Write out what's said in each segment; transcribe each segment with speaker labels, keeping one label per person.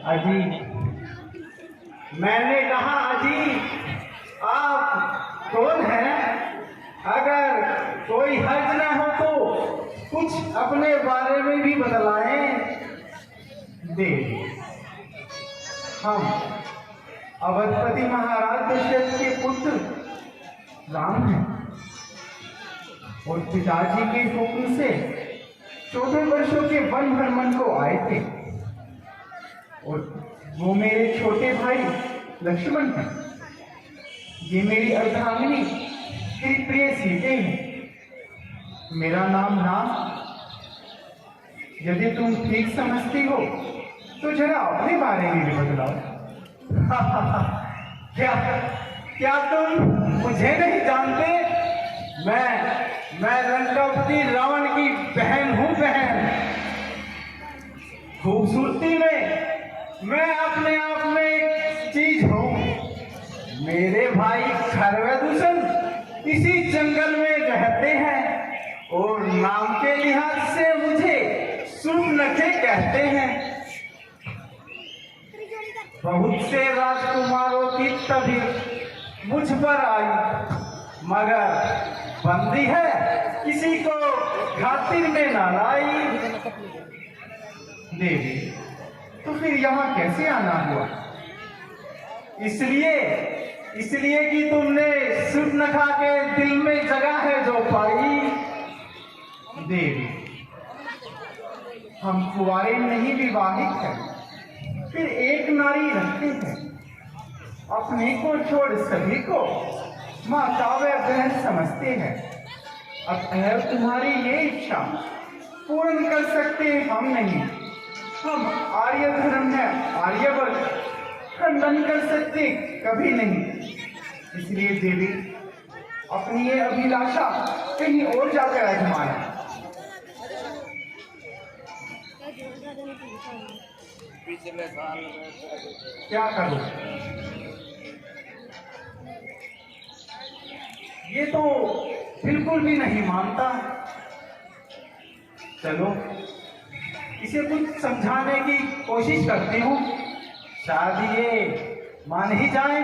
Speaker 1: अजी, मैंने कहा अजी, आप कौन हैं? अगर कोई हर्ज ना हो तो कुछ अपने बारे में भी बतलाएं। देवी, हम अवधपति महाराज दशरथ के पुत्र राम हैं और पिताजी के हुक्म से 14 वर्षों के वन भ्रमण को आए थे और वो मेरे छोटे भाई लक्ष्मण हैं। ये मेरी अर्धांगिनी श्री प्रिय सीते हैं। मेरा नाम राम। यदि तुम ठीक समझती हो तो जरा अपने बारे में भी बतलाओ। क्या क्या तुम मुझे नहीं जानते? मैं लंकापति रावण की बहन हूं। बहन, खूबसूरती में मैं अपने आप में एक चीज हूं। मेरे भाई खरवेदूषण इसी जंगल में रहते हैं और नाम के लिहाज से मुझे सुनखे कहते हैं। बहुत से राजकुमारों की तभी मुझ पर आई, मगर बंदी है किसी को खातिर में ना लाई। देवी, तो फिर यहाँ कैसे आना हुआ? इसलिए कि तुमने सुर्पनखा के दिल में जगह है जो पाई। देवी, हम कुंवारे नहीं विवाहित हैं, फिर एक नारी रखते हैं। अपने को छोड़ सभी को माता व बहन समझते हैं। अतः तुम्हारी ये इच्छा पूर्ण कर सकते हम नहीं। हम आर्य धर्म है, आर्यवर्ग खंडन कर सकते कभी नहीं। इसलिए देवी, अपनी ये अभिलाषा कहीं और जाकर आजमाना। क्या करूं? ये तो बिल्कुल भी नहीं मानता। चलो, इसे कुछ समझाने की कोशिश करती हूँ, शायद ये मान ही जाए।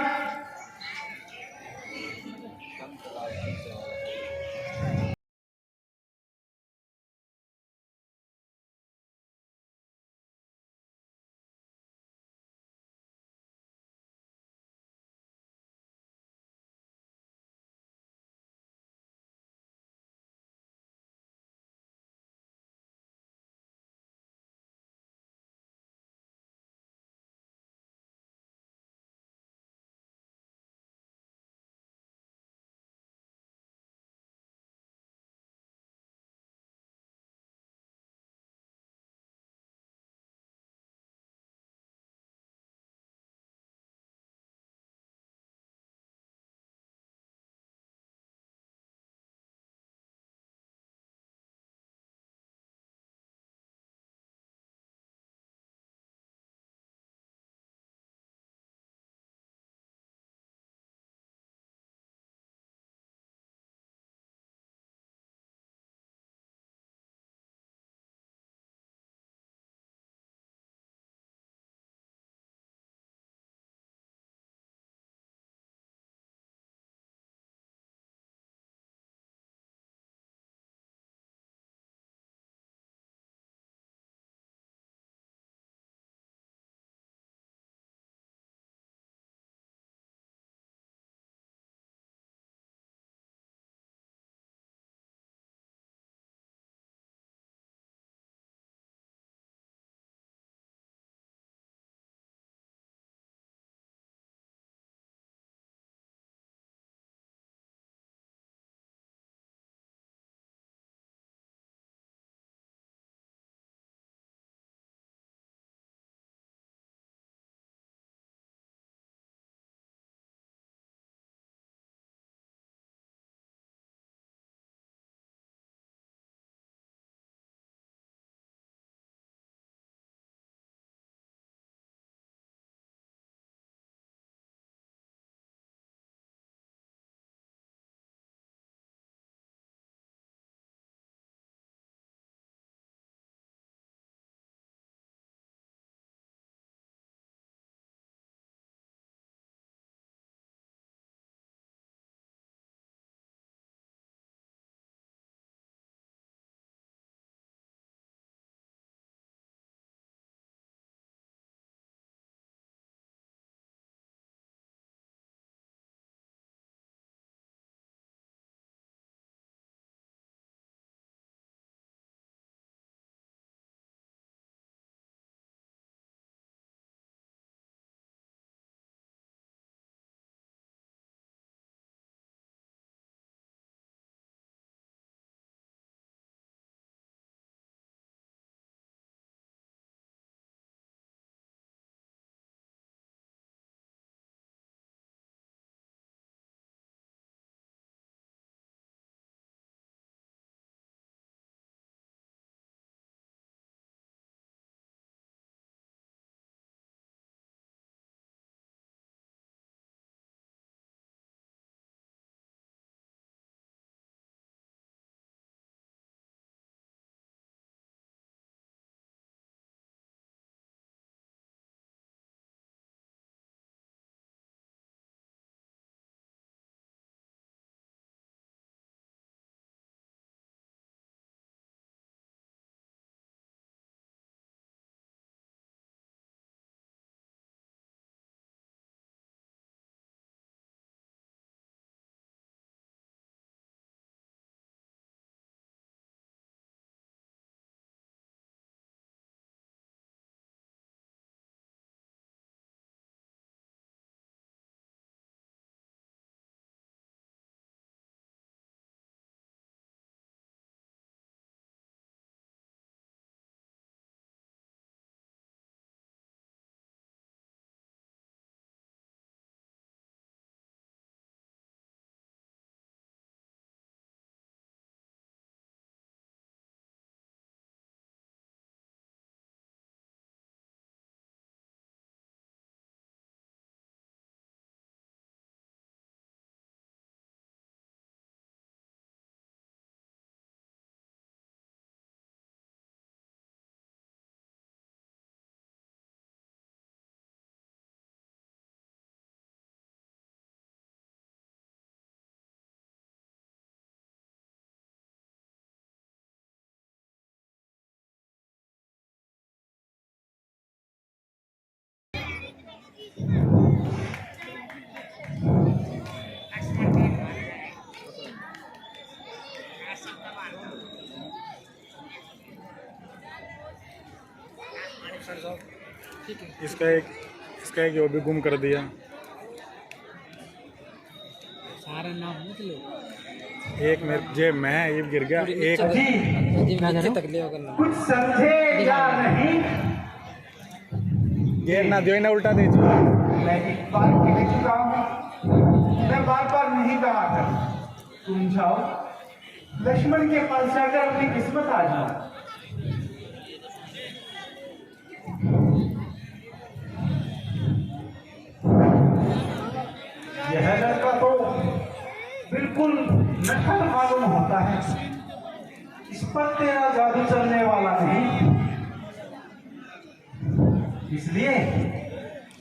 Speaker 2: इसका एक जो भी गुम कर दिया।
Speaker 3: सारा नाम मत लो।
Speaker 2: एक मेरे जेब में है, ये गिर गया। एक
Speaker 1: जी कुछ समझे या नहीं?
Speaker 2: गिर ना दो ना, उल्टा दीजिए।
Speaker 1: मैं एक बार कह चुका हूँ, मैं बार बार नहीं कहा था। तुम जाओ लक्ष्मण के पास जाकर अपनी किस्मत आजमाओ। यह लड़का तो बिल्कुल नठर मालूम होता है, इस पर तेरा जादू चलने वाला नहीं। इसलिए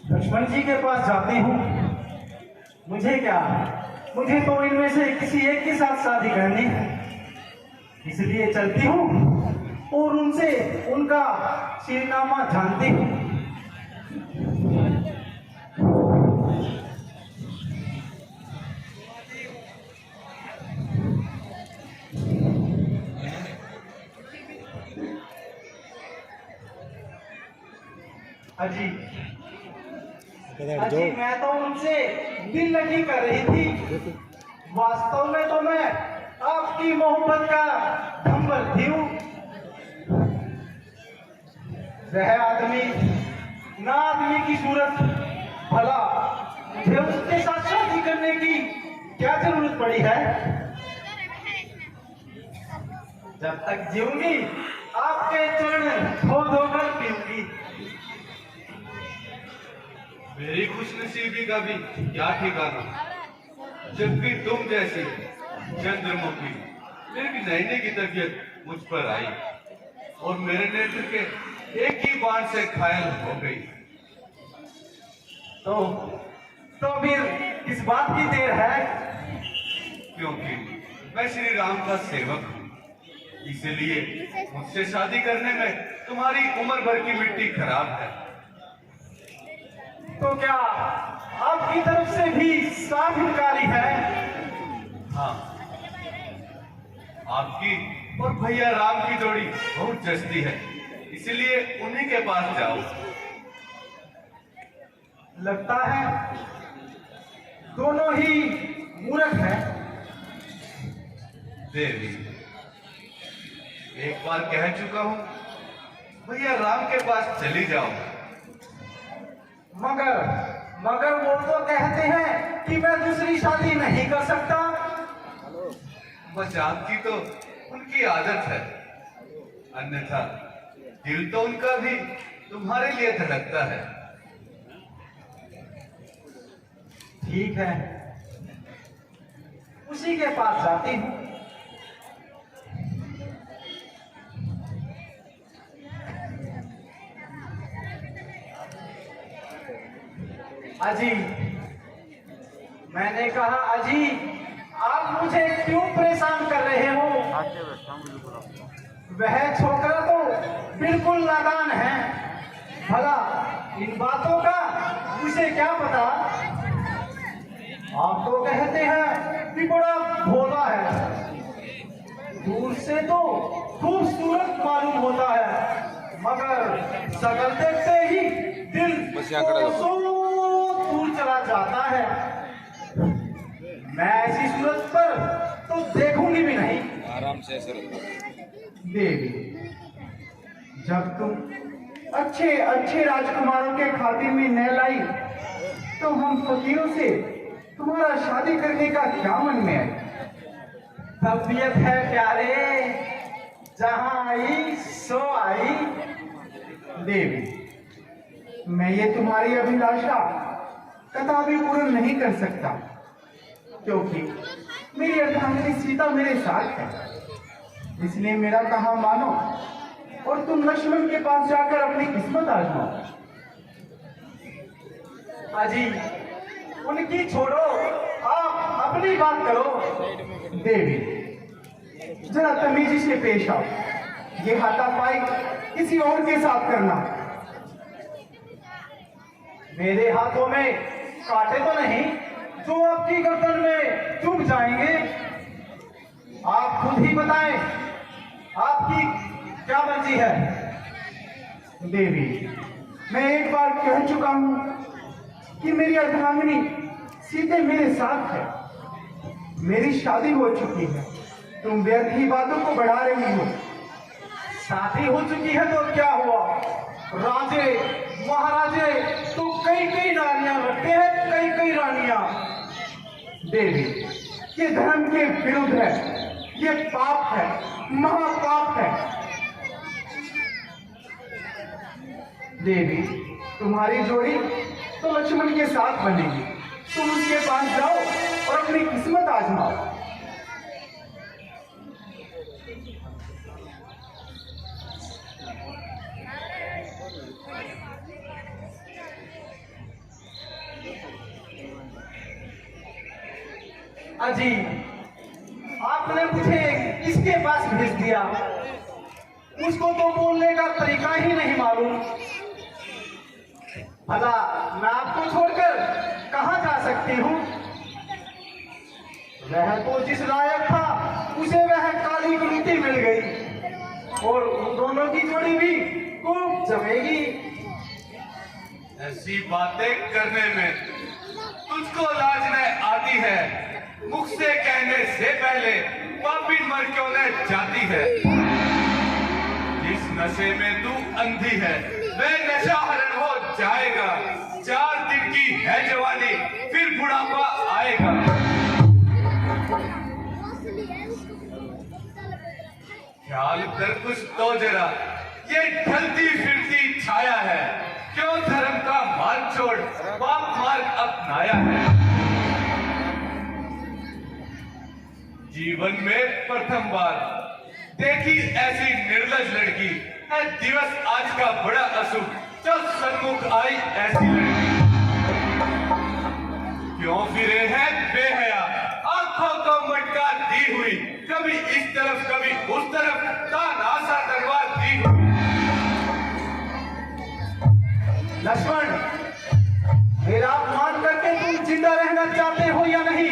Speaker 1: लक्ष्मण जी के पास जाती हूँ। मुझे क्या, मुझे तो इनमें से किसी एक के साथ शादी करनी है, इसलिए चलती हूँ और उनसे उनका शीरनामा जानती हूँ। अजी अजी मैं तो उनसे दिल लगी कर रही थी। वास्तव में तो मैं आपकी मोहब्बत का नंबर थी हूँ। वह आदमी ना आदमी की सूरत, भला मुझे उसके साथ शादी करने की क्या जरूरत पड़ी है? जब तक जीऊंगी आपके चरण धो धोकर पीऊंगी।
Speaker 4: मेरी खुशनसीबी का भी क्या ठिकाना, जब भी तुम जैसी चंद्रमुखी मेरी नैने की तबीयत मुझ पर आई और मेरे नेत्र के एक ही बाण से घायल हो गई।
Speaker 1: तो फिर किस बात की देर है?
Speaker 4: क्योंकि मैं श्री राम का सेवक हूँ, इसलिए मुझसे शादी करने में तुम्हारी उम्र भर की मिट्टी खराब है।
Speaker 1: तो क्या आपकी तरफ से भी साफ इनकारी है?
Speaker 4: हाँ, आपकी और भैया राम की जोड़ी बहुत जचती है, इसलिए उन्हीं के पास जाओ।
Speaker 1: लगता है दोनों ही मूर्ख हैं।
Speaker 4: देवी, एक बार कह चुका हूं, भैया राम के पास चली जाओ।
Speaker 1: मगर वो तो कहते हैं कि मैं दूसरी शादी नहीं कर सकता।
Speaker 4: मजाक की तो उनकी आदत है, अन्यथा दिल तो उनका भी तुम्हारे लिए धड़कता है।
Speaker 1: ठीक है, उसी के पास जाती हूँ। अजी, मैंने कहा अजी, आप मुझे क्यों परेशान कर रहे हो? वह छोकरा तो बिल्कुल नादान है, भला इन बातों का उसे क्या पता? आप तो कहते हैं कि बड़ा भोला है, दूर से तो खूबसूरत मालूम होता है, मगर शकल देखते ही दिल दूर चला जाता है। मैं ऐसी सूरत पर तो देखूंगी भी नहीं।
Speaker 2: आराम से
Speaker 1: देवी, जब तुम अच्छे अच्छे राजकुमारों के खातिर में न लाई, तो हम फकीरों से तुम्हारा शादी करने का क्या मन में है? तबीयत है प्यारे, जहां आई सो आई। देवी, मैं ये तुम्हारी अभिलाषा कदापि पूर्ण नहीं कर सकता, क्योंकि मेरी अर्धांगिनी सीता मेरे साथ है। इसलिए मेरा कहा मानो और तुम लक्ष्मण के पास जाकर अपनी किस्मत आजमाओ। अजी, उनकी छोड़ो, आप अपनी बात करो। देवी, जरा तमीजी से पेश आओ, ये हाथापाई किसी और के साथ करना। मेरे हाथों में कांटे तो नहीं जो आपकी गर्दन में चुभ जाएंगे। आप खुद ही बताएं, आपकी क्या मर्जी है। देवी, मैं एक बार कह चुका हूं कि मेरी अर्धांगिनी सीधे मेरे साथ है। मेरी शादी हो चुकी है, तुम व्यर्थ ही बातों को बढ़ा रही हो। शादी हो चुकी है तो क्या हुआ, राजे महाराजे तो कई कई नारियां रखते हैं, कई कई रानियां। देवी, ये धर्म के विरुद्ध है, ये पाप है, महापाप है। देवी, तुम्हारी जोड़ी तो लक्ष्मण के साथ बनेगी। तुम उसके पास जाओ और अपनी किस्मत आजमाओ। अजी, आपने मुझे किसके पास भेज दिया? उसको तो बोलने का तरीका ही नहीं मालूम। भला मैं आपको छोड़कर कहां जा सकती हूँ? वह तो जिस लायक था उसे वह काली गुलूटी मिल गई और उन दोनों की जोड़ी भी खूब जमेगी।
Speaker 4: ऐसी बातें करने में तुझको लाज न आती है? मुख से कहने से पहले पापी मर क्यों न जाती है? जिस नशे में तू अंधी है वह नशा हरण हो जाएगा। 4 दिन की है जवानी, फिर बुढ़ापा आएगा। ख्याल कर कुछ तो जरा, ये ढलती फिरती छाया है। क्यों धर्म का मार्ग छोड़ पाप मार्ग अपनाया है? जीवन में प्रथम बार देखी ऐसी निर्लज लड़की है। दिवस आज का बड़ा अशुभ, जब सन्मुख आई ऐसी लड़की। क्यों फिरे हैं बेहया, आंखों को मटका दी हुई, कभी इस तरफ कभी उस तरफ तानाशा तलवार दी हुई।
Speaker 1: लक्ष्मण, मेरा अपमान करके तुम जिंदा रहना चाहते हो या नहीं?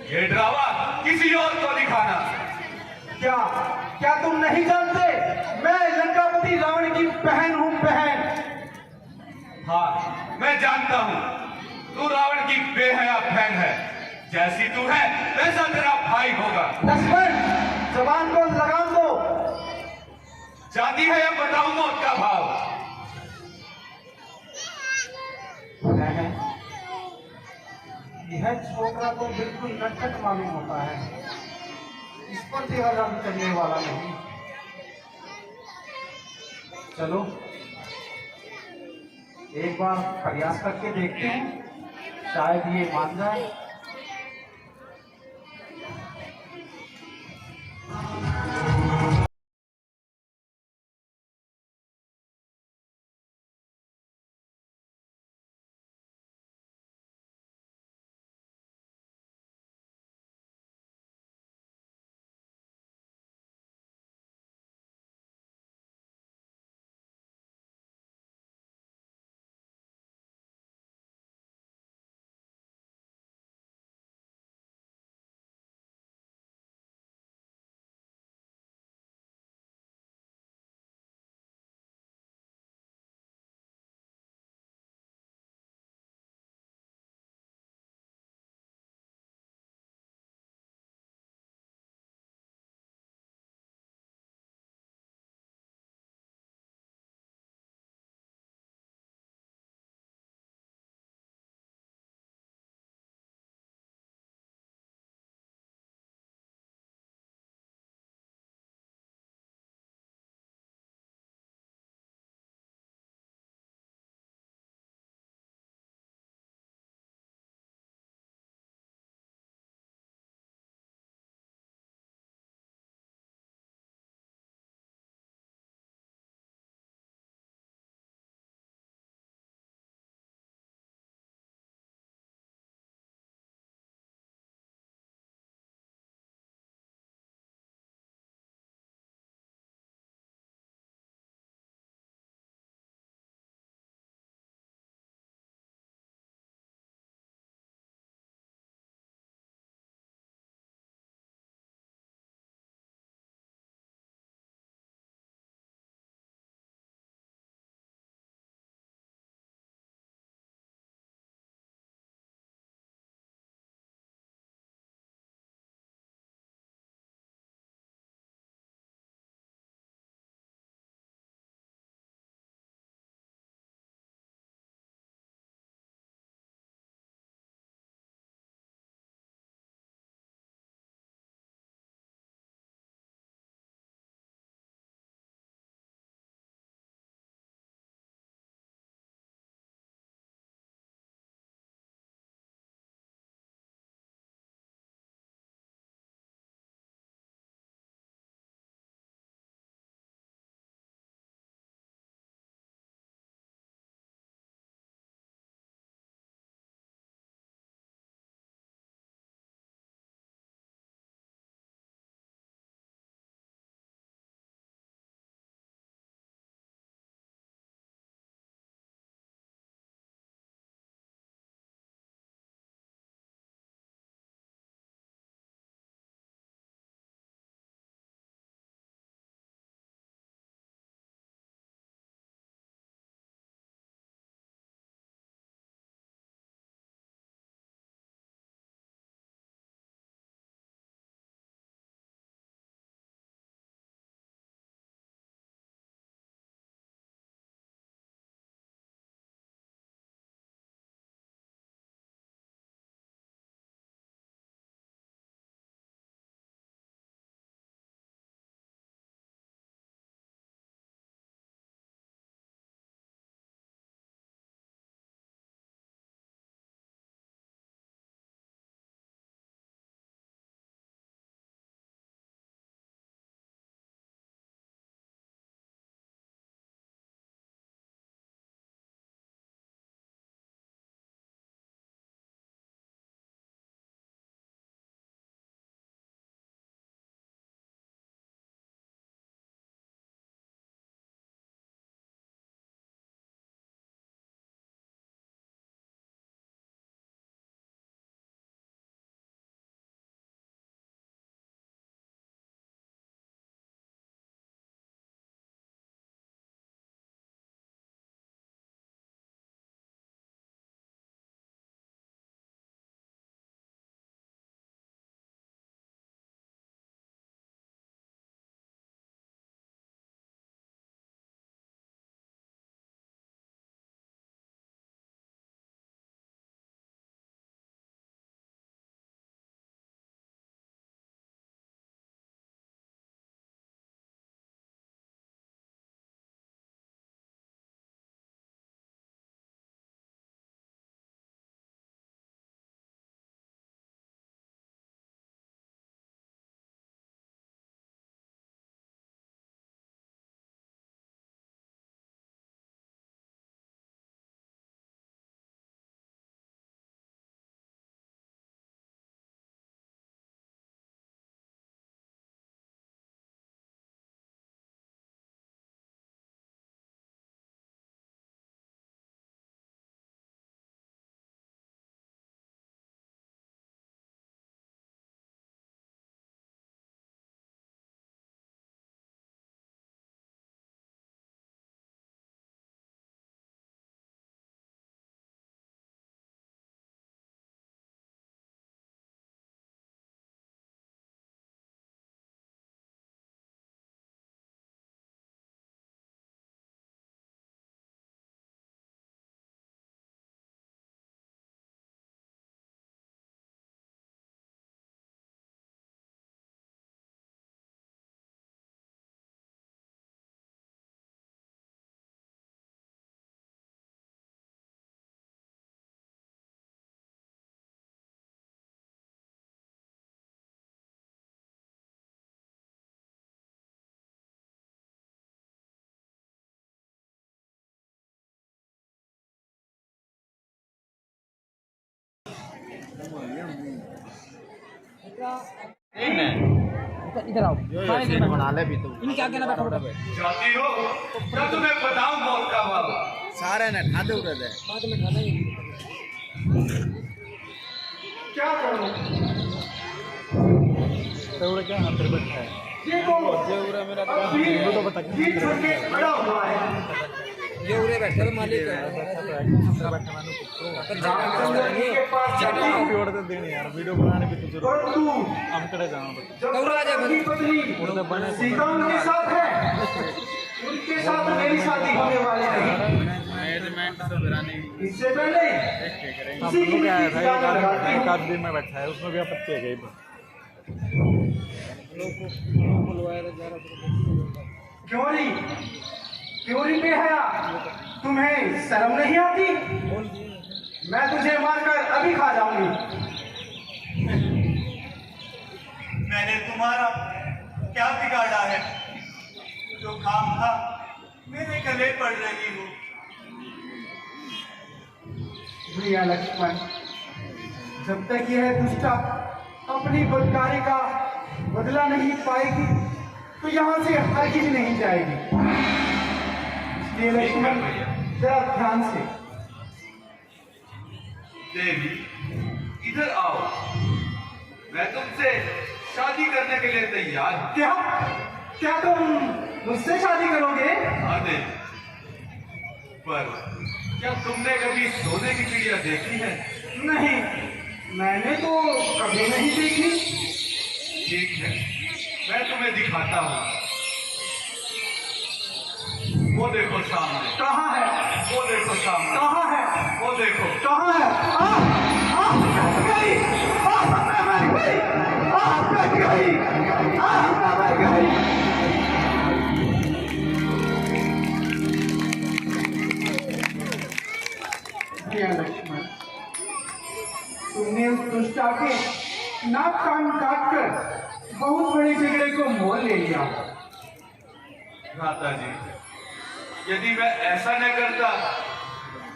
Speaker 4: ये ड्रामा किसी और को दिखाना।
Speaker 1: क्या क्या तुम नहीं जानते मैं लंकापति रावण की बहन हूँ? बहन।
Speaker 4: हाँ, मैं जानता हूँ तू रावण की बेहया बहन है। जैसी तू है वैसा तेरा भाई होगा।
Speaker 1: लक्ष्मण, जबान को लगाम दो।
Speaker 4: जाती है या बताऊं मौत का भाव?
Speaker 1: यह छोकरा तो बिल्कुल नटखट मालूम होता है। इस पर तेरा रंग चलने वाला नहीं। चलो एक बार प्रयास करके देखते हैं, शायद ये मान जाए।
Speaker 3: इधर आओ सारे गेम बना ले भी तू इन क्या कहना बैठो
Speaker 4: जाती हो क्या तुम्हें बताऊं मौत का बाबा
Speaker 2: सारे ने खाते उड़े थे
Speaker 3: बाद में खाना ही
Speaker 1: क्या करूं?
Speaker 2: तो उड़े क्या अंदर बैठा है
Speaker 1: देखो
Speaker 2: जे उड़े मेरा
Speaker 1: अभी
Speaker 2: वो तो बता
Speaker 1: जीत करके खड़ा हुआ है।
Speaker 3: ये उरे बैठे तो मालिक है
Speaker 1: रामचंद्र जी के पास जाना
Speaker 2: वीडियो तो देने यार वीडियो बनाने भी तो जरूरत
Speaker 1: परंतु
Speaker 2: हम करे जाना
Speaker 1: जब अपनी पत्नी सीता उनके साथ है, उनके साथ मेरी शादी होने वाली नहीं।
Speaker 2: मैनेजमेंट तो कराने
Speaker 1: इससे पहले
Speaker 2: हम
Speaker 1: उसी की
Speaker 2: लोग आया था
Speaker 1: ठिकाना लगाती
Speaker 2: एक
Speaker 1: हूँ।
Speaker 2: आदमी में बैठा है उसमें भी आपत्ति है गई
Speaker 1: क्योरी क्योरी बेहया, तुम्हें शर्म नहीं आती? मैं तुझे मारकर अभी खा जाऊंगी।
Speaker 5: मैंने तुम्हारा क्या बिगाड़ा है? जो काम था मेरे गले पड़ रही हो।
Speaker 1: भैया लक्ष्मण, जब तक यह दुष्टा अपनी बदकारी का बदला नहीं पाएगी तो यहाँ से हरगिज नहीं जाएगी। इसलिए लक्ष्मण जरा ध्यान से।
Speaker 4: देवी इधर आओ, मैं तुमसे शादी करने के लिए तैयार हूँ।
Speaker 1: क्या क्या तुम मुझसे शादी करोगे?
Speaker 4: हाँ देवी, पर क्या तुमने कभी सोने की चिड़िया देखी है?
Speaker 1: नहीं, मैंने तो कभी नहीं देखी।
Speaker 4: ठीक है, मैं तुम्हें दिखाता हूँ। वो देखो सामने,
Speaker 1: कहाँ है?
Speaker 4: वो देखो सामने,
Speaker 1: कहाँ है?
Speaker 4: वो देखो।
Speaker 1: कहाँ है? मैं मर गई! मैं मर गई! मैं मर गई! भैया लक्ष्मण, तुमने उस दुष्टा के नाक कान काटकर बहुत बड़े झगड़े को मोल ले लिया।
Speaker 4: भ्राता जी, यदि मैं ऐसा न करता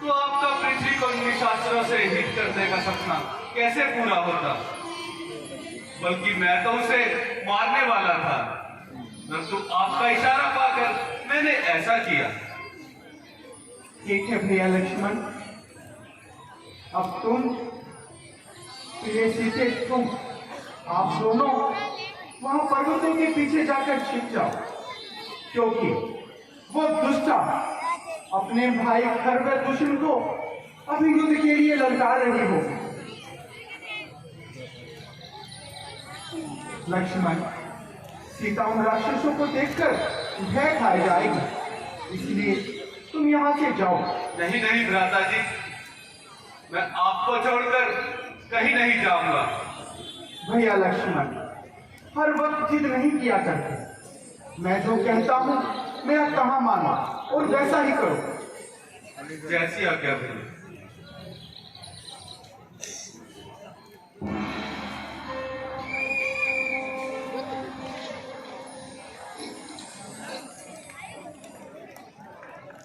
Speaker 4: तो आपका पृथ्वी को निशाचरों से हित करने का सपना कैसे पूरा होता? बल्कि मैं तो उसे मारने वाला था, परंतु आपका इशारा पाकर मैंने ऐसा किया।
Speaker 1: ठीक है भैया लक्ष्मण, अब तुम प्रिय सीते, तुम आप दोनों वहां पर्वतों के पीछे जाकर छिप जाओ, क्योंकि वो दुष्टा अपने भाई खरदूषण को अभी युद्ध के लिए ललकार रही हो। लक्ष्मण, सीता उन राक्षसों को देखकर भय खाई जाएगी, इसलिए तुम यहाँ से जाओ।
Speaker 4: नहीं नहीं भ्राता जी, मैं आपको छोड़कर कहीं नहीं जाऊंगा।
Speaker 1: भैया लक्ष्मण, हर वक्त जिद नहीं किया करते। मैं जो कहता हूँ मेरा कहाँ मानो और वैसा ही करो।
Speaker 4: जैसी आज्ञा भैया।